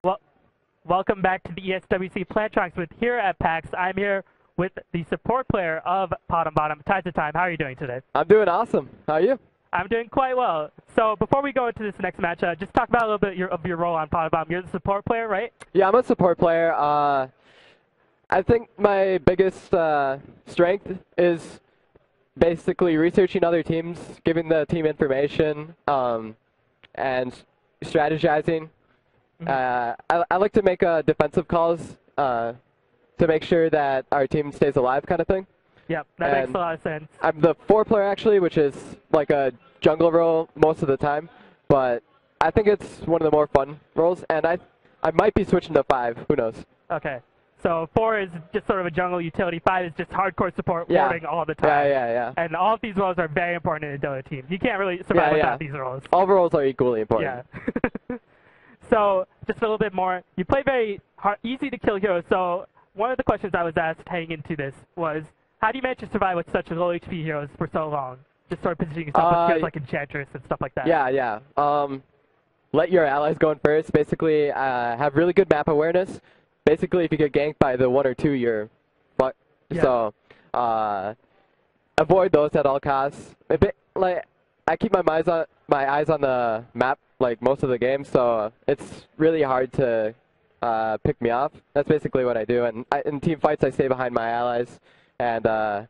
Well, welcome back to the ESWC Plantronics with here at PAX. I'm here with the support player of Pot and Bottom, Tidesoftime. How are you doing today? I'm doing awesome. How are you? I'm doing quite well. So before we go into this next match, just talk about a little bit of your role on Pot and Bottom. You're the support player, right? Yeah, I'm a support player. I think my biggest strength is basically researching other teams, giving the team information, and strategizing. I like to make defensive calls to make sure that our team stays alive, kind of thing. Yep, that makes a lot of sense. I'm the 4 player actually, which is like a jungle role most of the time, but I think it's one of the more fun roles, and I might be switching to 5. Who knows? Okay. So 4 is just sort of a jungle utility. 5 is just hardcore support, warding all the time. Yeah. And all of these roles are very important in a Dota team. You can't really survive without these roles. All roles are equally important. Yeah. So just a little bit more. You play very easy to kill heroes. So one of the questions I was asked heading into this was, how do you manage to survive with such low HP heroes for so long? Just sort of positioning yourself with heroes like Enchantress and stuff like that. Yeah. Let your allies go in first. Basically, have really good map awareness. Basically, if you get ganked by the 1 or 2, you're fucked. Yeah. So avoid those at all costs. I keep my eyes on the map like most of the game, so it's really hard to pick me off. That's basically what I do. And in team fights, I stay behind my allies and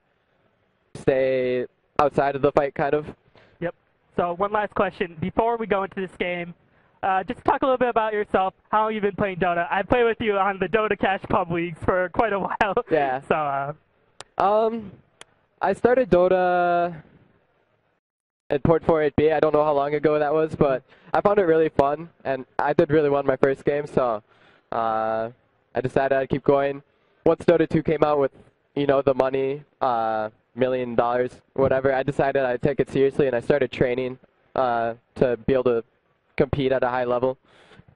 stay outside of the fight, kind of. Yep. So one last question before we go into this game. Just talk a little bit about yourself, how long you've been playing Dota. I played with you on the Dota Cash Pub Leagues for quite a while. Yeah. So, I started Dota at Port 48B. I don't know how long ago that was, but I found it really fun, and I did really well in my first game, so I decided I'd keep going. Once Dota 2 came out with, the money, $1 million, whatever, I decided I'd take it seriously, and I started training to be able to compete at a high level.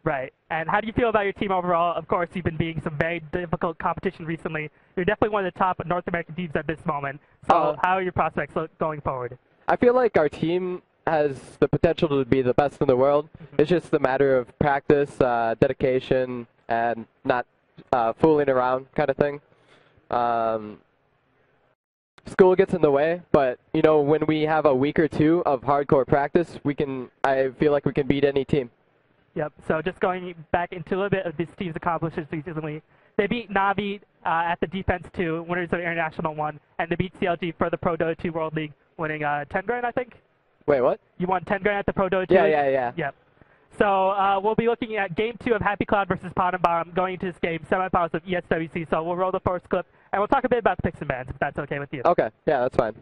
Right. And how do you feel about your team overall? Of course, you've been beating some very difficult competition recently. You're definitely one of the top North American teams at this moment. So how are your prospects going forward? I feel like our team has the potential to be the best in the world. It's just a matter of practice, dedication, and not fooling around kind of thing. School gets in the way, but when we have a week or 2 of hardcore practice, I feel like we can beat any team. Yep. So just going back into a little bit of this team's accomplishments recently, they beat Navi at the Defense 2, winners of International 1, and they beat CLG for the Pro Dota 2 World League, winning 10 grand, I think. Wait, what? You won 10 grand at the Pro Dota 2? Yeah. Yep. So we'll be looking at Game 2 of Happy Cloud versus Pot and Bottom going into this game, semifinals of ESWC. So we'll roll the first clip, and we'll talk a bit about the picks and bans, if that's okay with you. Okay, yeah, that's fine.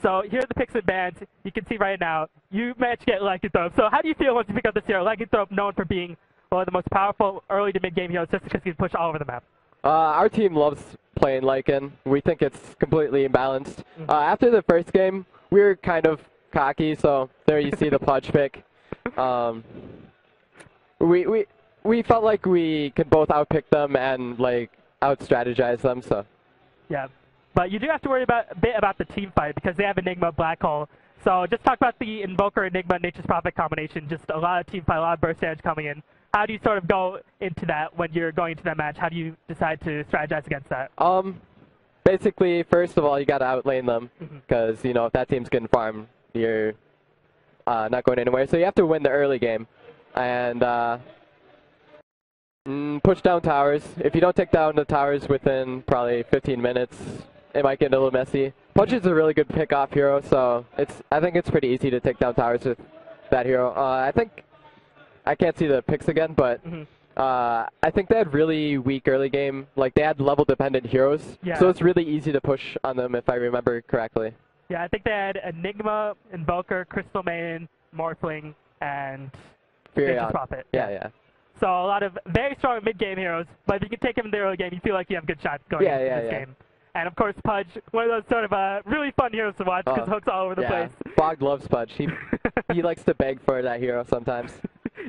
So here are the picks and bans. You can see right now, you managed to get Lycanthrope. So how do you feel once you pick up this hero? Lycanthrope, known for being one of the most powerful early to mid-game heroes just because he can push all over the map. Our team loves playing Lycan. We think it's completely imbalanced. After the first game, we were kind of cocky, so there you see the Pudge pick. We felt like we could both outpick them and out-strategize them, so. Yeah, but you do have to worry a bit about the team fight because they have Enigma, Black Hole. So just talk about the Invoker, Enigma, Nature's Prophet combination. Just a lot of team fight, a lot of burst damage coming in. How do you sort of go into that when you're going into that match? How do you decide to strategize against that? Basically, first of all, you got to outlane them because, if that team's getting farmed, you're not going anywhere. So you have to win the early game and push down towers. If you don't take down the towers within probably 15 minutes, it might get a little messy. Pudge is a really good pick-off hero, so I think it's pretty easy to take down towers with that hero. I can't see the picks again, but I think they had really weak early game. They had level-dependent heroes, so it's really easy to push on them if I remember correctly. Yeah, I think they had Enigma, Invoker, Crystal Maiden, Morphling, and Nature's Prophet. Yeah. So a lot of very strong mid-game heroes, but if you can take them in the early game, you feel like you have good shots going into this game. And of course, Pudge, one of those sort of really fun heroes to watch because hooks all over the place. Bog loves Pudge. He likes to beg for that hero sometimes.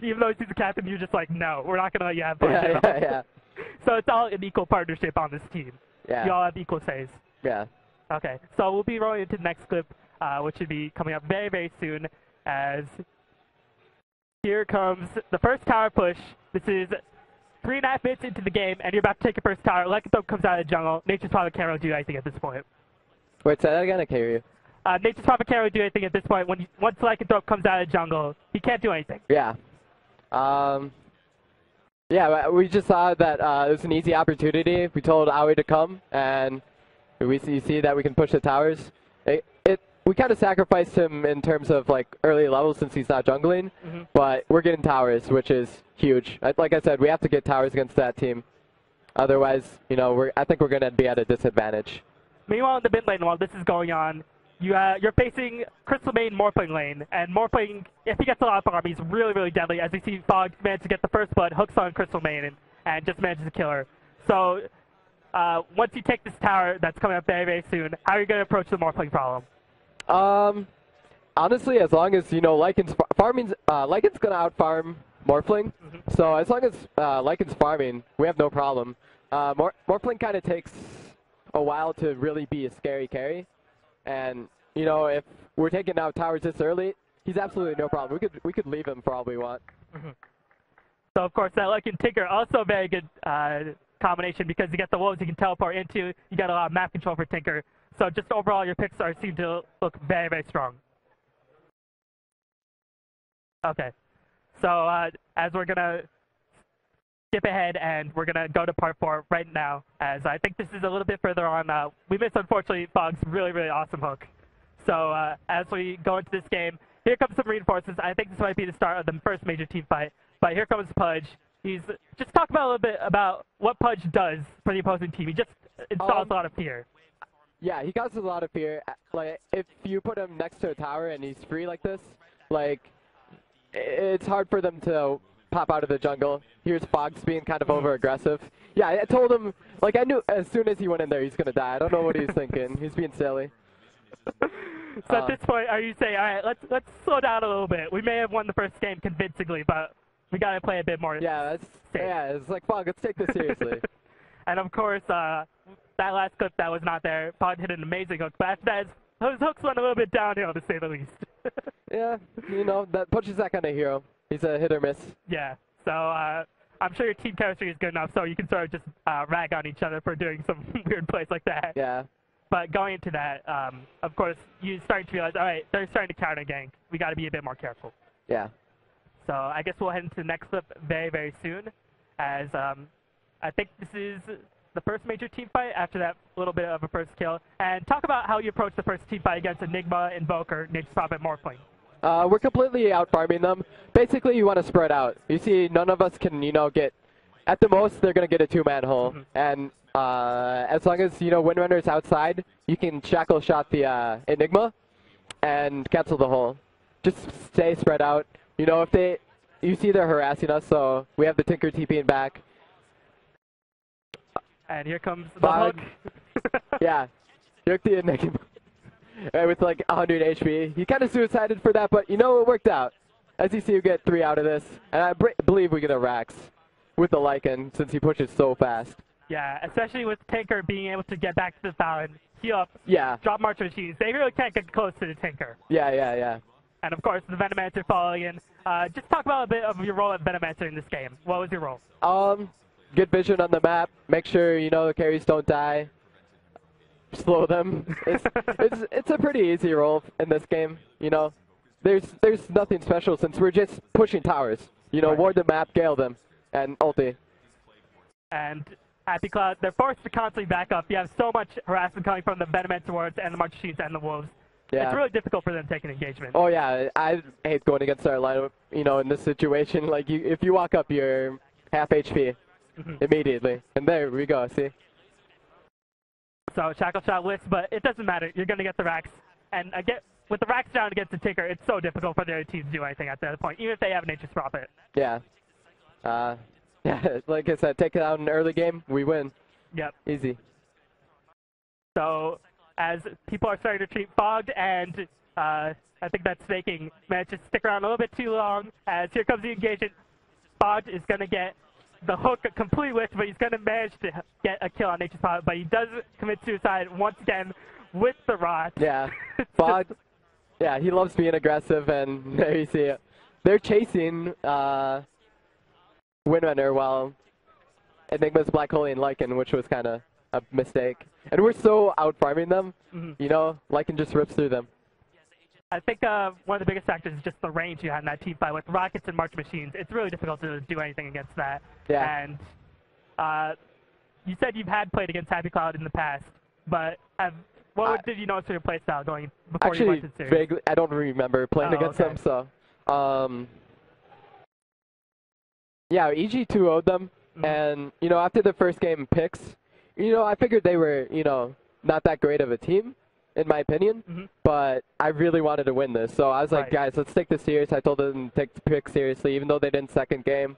Even though he's the captain, you're just like, no, we're not going to let you have Pudge. Yeah. So it's all an equal partnership on this team. Yeah. You all have equal says. Yeah. Okay, so we'll be rolling into the next clip, which should be coming up very, very soon, as here comes the first tower push. This is 3.5 minutes into the game, and you're about to take your first tower. Lycanthrope comes out of the jungle. Nature's Prophet can't really do anything at this point. Wait, say that again? I can't hear you. Nature's Prophet can't really do anything at this point. Once Lycanthrope comes out of the jungle, he can't do anything. Yeah. Yeah, we just saw that it was an easy opportunity. We told Aoi to come, and we see that we can push the towers. We kind of sacrificed him in terms of like early levels since he's not jungling, but we're getting towers, which is huge. Like I said, we have to get towers against that team. Otherwise, you know, I think we're going to be at a disadvantage. Meanwhile, in the mid lane, while this is going on, you're facing Crystal Main Morphling lane, and Morphling, if he gets a lot of farm, he's really, really deadly. As we see Fog manage to get the first blood, hooks on Crystal Main, and just manages to kill her. So once you take this tower that's coming up very, very soon, how are you going to approach the Morphling problem? Honestly, as long as, you know, Lycan's Lycan's going to out-farm Morphling. So as long as Lycan's farming, we have no problem. Morphling kind of takes a while to really be a scary carry. And, you know, if we're taking out towers this early, he's absolutely no problem. We could leave him for all we want. So, of course, that Lycan Tinker, also a very good combination because you get the wolves you can teleport into. You got a lot of map control for Tinker. So just overall, your picks seem to look very, very strong. Okay. So as we're going to skip ahead and we're going to go to part 4 right now, as I think this is a little bit further on. We missed, unfortunately, Fog's really, really awesome hook. So as we go into this game, here comes some reinforcements. I think this might be the start of the first major team fight. But here comes Pudge. Just talk about a little bit about what Pudge does for the opposing team. He just installs a lot of fear. Yeah, he causes a lot of fear. Like, if you put him next to a tower and he's free like this, like, it's hard for them to pop out of the jungle. Here's Fox being kind of over-aggressive. Yeah, I told him, like, I knew as soon as he went in there, he's going to die. I don't know what he's thinking. He's being silly. So at this point, are you saying, all right, let's slow down a little bit. We may have won the first game convincingly, but we got to play a bit more safe. It's like, Fog, let's take this seriously. And, of course, that last clip that was not there, Pod hit an amazing hook, but after that, his hooks went a little bit downhill, to say the least. Yeah, you know, that Pudge is that kind of hero. He's a hit or miss. Yeah, so I'm sure your team chemistry is good enough so you can sort of just rag on each other for doing some weird plays like that. Yeah. But going into that, of course, you start to realize, all right, they're starting to counter gank. We got to be a bit more careful. Yeah. So I guess we'll head into the next clip very, very soon, as I think this is the first major team fight after that little bit of a first kill. And talk about how you approach the first team fight against Enigma, Invoker, Nature's Prophet, Morphling. We're completely out-farming them. Basically, you want to spread out. You see, none of us can, you know, get... At the most, they're going to get a two-man hole. And as long as, you know, Windrunner's outside, you can shackle shot the Enigma and cancel the hole. Just stay spread out. You know, if you see they're harassing us, so we have the Tinker TPing back. And here comes the hook. Yeah, hook the Enigma. With like 100 HP. He kind of suicided for that, but you know, it worked out. As you see, you get 3 out of this. And I believe we get a Rax with the Lycan since he pushes so fast. Yeah, especially with Tinker being able to get back to the fountain, heal up, drop March machines. They really can't get close to the Tinker. Yeah. And of course, the Venomancer following in. Just talk about a bit of your role at Venomancer in this game. What was your role? Good vision on the map. Make sure, you know, the carries don't die. Slow them. It's a pretty easy role in this game. You know, there's nothing special since we're just pushing towers. You know, ward the map, gale them, and ulti. And Happy Cloud, they're forced to constantly back up. You have so much harassment coming from the Venomancer wards and the March machines and the wolves. Yeah. It's really difficult for them taking engagement. Oh yeah, I hate going against our lineup. You know, in this situation, like if you walk up, you're half HP immediately, and there we go. See. So shackle shot list, but it doesn't matter. You're going to get the racks. And with the racks down against the Tinker, it's so difficult for the other teams to do anything at that point, even if they have Nature's Prophet. Yeah. Yeah, like I said, take it out in an early game, we win. Yep. Easy. So as people are starting to treat Fogged, and I think that's managed to stick around a little bit too long, as here comes the engagement. Fogged is going to get the hook complete lift, but he's going to manage to get a kill on Nature's Prophet. But he does commit suicide once again with the rot. Yeah, Fog. Yeah, he loves being aggressive, and there you see it. They're chasing Windrunner while Enigma's Black Holy and Lycan, which was kind of a mistake. And we're so out farming them, you know, Lycan just rips through them. I think one of the biggest factors is just the range you have in that team fight with rockets and March machines. It's really difficult to do anything against that. Yeah. And you said you've had played against Happy Cloud in the past, but what did you notice for your playstyle going before you went to the series? Vaguely, I don't remember playing against them, so. Yeah, EG 2-0'd them, and, you know, after the first game picks, you know, I figured they were, you know, not that great of a team, in my opinion, but I really wanted to win this, so I was like, guys, let's take this serious. I told them to take the pick seriously, even though they didn't second game.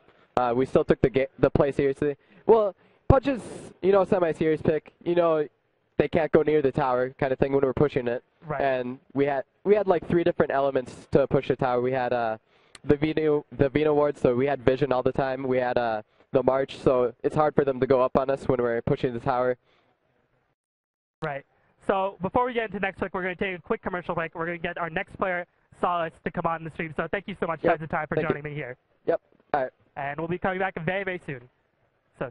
We still took the play seriously. Well, Punch's, you know, semi-serious pick, you know, they can't go near the tower kind of thing when we're pushing it. And we had like 3 different elements to push the tower. We had the Vino ward, so we had vision all the time. We had the march, so it's hard for them to go up on us when we're pushing the tower. Right. So before we get into next week, we're going to take a quick commercial break. We're going to get our next player, Solace, to come on the stream. So thank you so much, guys, for joining me here. Yep. All right. And we'll be coming back very, very soon. So.